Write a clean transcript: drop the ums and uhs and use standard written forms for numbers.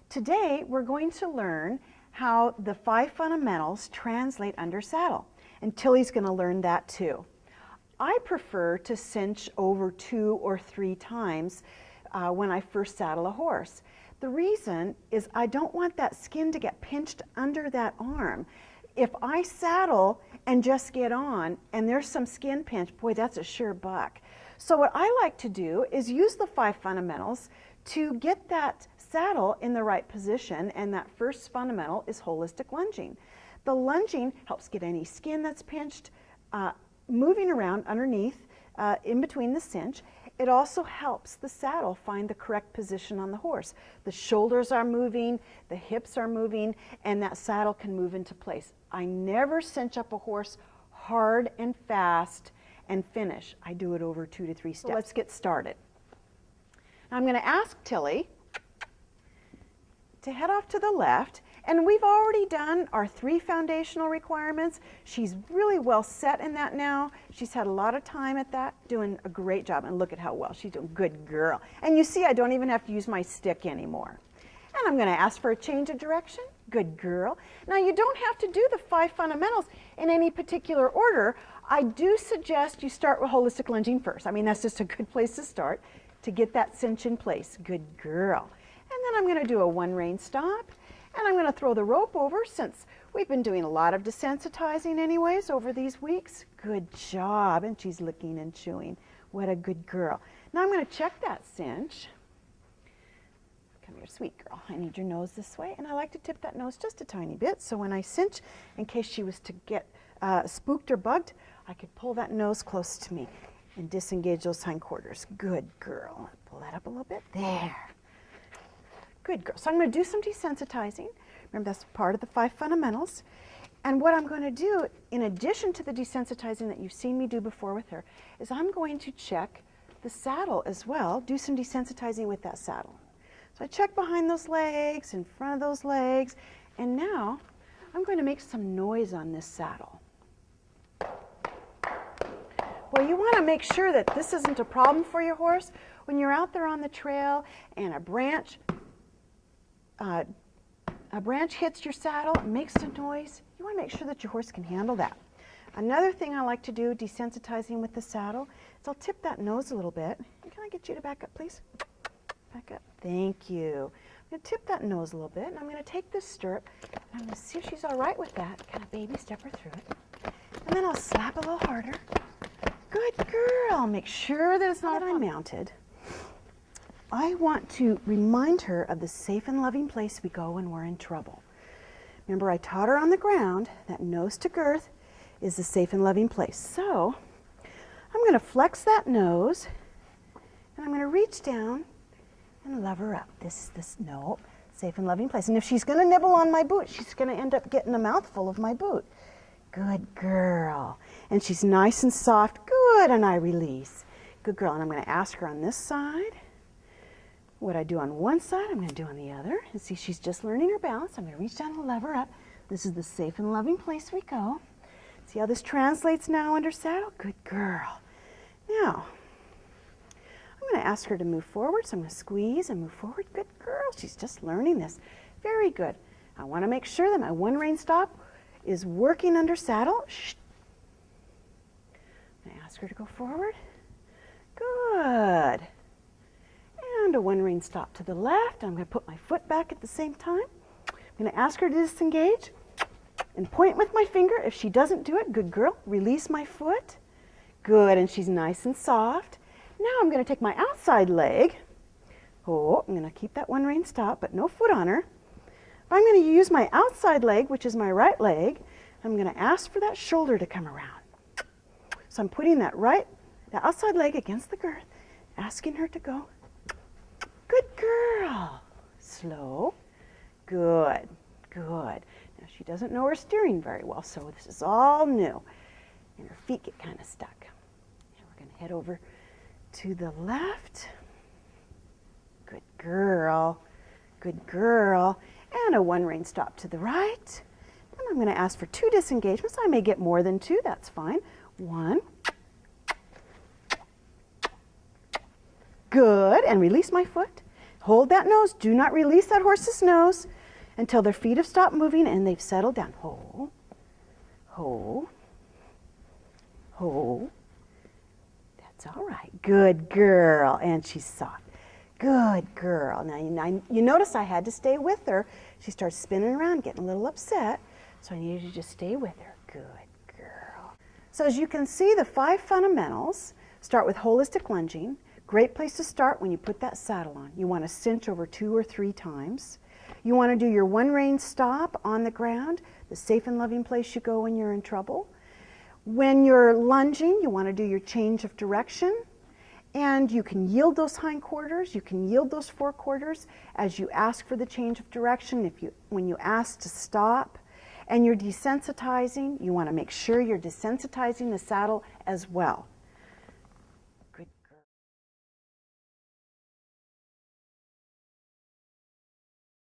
Today, we're going to learn how the 5 fundamentals translate under saddle. And Tilly's going to learn that too. I prefer to cinch over 2 or 3 times when I first saddle a horse. The reason is I don't want that skin to get pinched under that arm. If I saddle and just get on and there's some skin pinch, boy, that's a sure buck. So what I like to do is use the 5 fundamentals to get that saddle in the right position, and that first fundamental is holistic lunging. The lunging helps get any skin that's pinched moving around underneath in between the cinch. It also helps the saddle find the correct position on the horse. The shoulders are moving, the hips are moving, and that saddle can move into place. I never cinch up a horse hard and fast and finish. I do it over 2 to 3 steps. So let's get started. Now I'm going to ask Tilly to head off to the left, and we've already done our 3 foundational requirements. She's really well set in that now. She's had a lot of time at that, doing a great job, and look at how well she's doing. Good girl. And you see, I don't even have to use my stick anymore. And I'm going to ask for a change of direction. Good girl. Now you don't have to do the 5 fundamentals in any particular order. I do suggest you start with holistic lunging first. I mean, that's just a good place to start to get that cinch in place. Good girl. And then I'm going to do a 1 rein stop, and I'm going to throw the rope over since we've been doing a lot of desensitizing anyways over these weeks. Good job. And she's licking and chewing. What a good girl. Now I'm going to check that cinch. Come here, sweet girl. I need your nose this way, and I like to tip that nose just a tiny bit, so when I cinch, in case she was to get spooked or bugged, I could pull that nose close to me and disengage those hindquarters. Good girl. Pull that up a little bit. There. Good girl. So I'm going to do some desensitizing. Remember, that's part of the 5 fundamentals. And what I'm going to do, in addition to the desensitizing that you've seen me do before with her, is I'm going to check the saddle as well, do some desensitizing with that saddle. So I check behind those legs, in front of those legs, and now I'm going to make some noise on this saddle. Well, you want to make sure that this isn't a problem for your horse. When you're out there on the trail and a branch hits your saddle, it makes a noise, you want to make sure that your horse can handle that. Another thing I like to do, desensitizing with the saddle, is I'll tip that nose a little bit. Can I get you to back up, please? Back up. Thank you. I'm going to tip that nose a little bit, and I'm going to take this stirrup, and I'm going to see if she's all right with that. Kind of baby step her through it. And then I'll slap a little harder. Good girl. Make sure that it's not unmounted. I want to remind her of the safe and loving place we go when we're in trouble. Remember, I taught her on the ground that nose to girth is the safe and loving place. So I'm going to flex that nose, and I'm going to reach down and love her up. Safe and loving place. And if she's going to nibble on my boot, she's going to end up getting a mouthful of my boot. Good girl. And she's nice and soft. Good, and I release. Good girl. And I'm going to ask her on this side. What I do on one side, I'm going to do on the other. And see, she's just learning her balance. I'm going to reach down and lever up. This is the safe and loving place we go. See how this translates now under saddle? Good girl. Now, I'm going to ask her to move forward. So I'm going to squeeze and move forward. Good girl. She's just learning this. Very good. I want to make sure that my 1 rein stop is working under saddle. Shh. I'm going to ask her to go forward. Good. And a 1 rein stop to the left. I'm going to put my foot back at the same time. I'm going to ask her to disengage and point with my finger. If she doesn't do it, good girl, release my foot. Good, and she's nice and soft. Now I'm going to take my outside leg. Oh, I'm going to keep that 1 rein stop, but no foot on her. I'm going to use my outside leg, which is my right leg. I'm going to ask for that shoulder to come around. So I'm putting the outside leg against the girth, asking her to go. Good girl. Slow. Good. Good. Now she doesn't know her steering very well, so this is all new. And her feet get kind of stuck. Now we're going to head over to the left. Good girl. Good girl. And a 1 rein stop to the right. And I'm going to ask for 2 disengagements. I may get more than 2. That's fine. 1. Good. And release my foot. hold that nose. Do not release that horse's nose until their feet have stopped moving and they've settled down. Hold, hold, hold. That's all right. Good girl. And she's soft. Good girl. Now you notice I had to stay with her. She starts spinning around, getting a little upset. So I needed to just stay with her. Good girl. So as you can see, the 5 fundamentals start with holistic lunging. Great place to start when you put that saddle on. You want to cinch over 2 or 3 times. You want to do your 1 rein stop on the ground, the safe and loving place you go when you're in trouble. When you're lunging, you want to do your change of direction. And you can yield those hindquarters, you can yield those forequarters as you ask for the change of direction. When you ask to stop, and you're desensitizing, you want to make sure you're desensitizing the saddle as well.